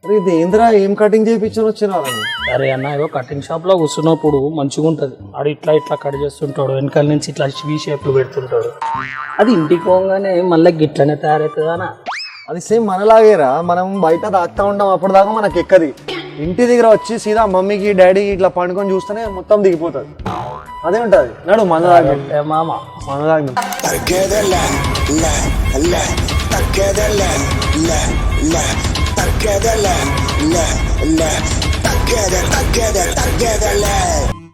అరే ఇది ఏంద్రా ఏం కటింగ్ చేయించని వచ్చినా అరే అన్న ఏదో కటింగ్ షాప్ లో కూర్చున్నప్పుడు మంచిగా ఉంటది. ఆడు ఇట్లా ఇట్లా కట్ చేస్తుంటాడు, వెనకాల నుంచి ఇట్లా వి షేప్లు పెడుతుంటాడు. అది ఇంటికి పోగానే మళ్ళీ గిట్లనే తయారవుతుందా? అది సేమ్ మనలాగేరా, మనం బయట తాగుతా ఉంటాం అప్పుడు దాకా మనకి ఎక్కది. ఇంటి దగ్గర వచ్చి సీదా మమ్మీకి డాడీకి ఇట్లా పండుకొని చూస్తేనే మొత్తం దిగిపోతుంది. అదే ఉంటది. నడు మన మామ మన తాగిన Together,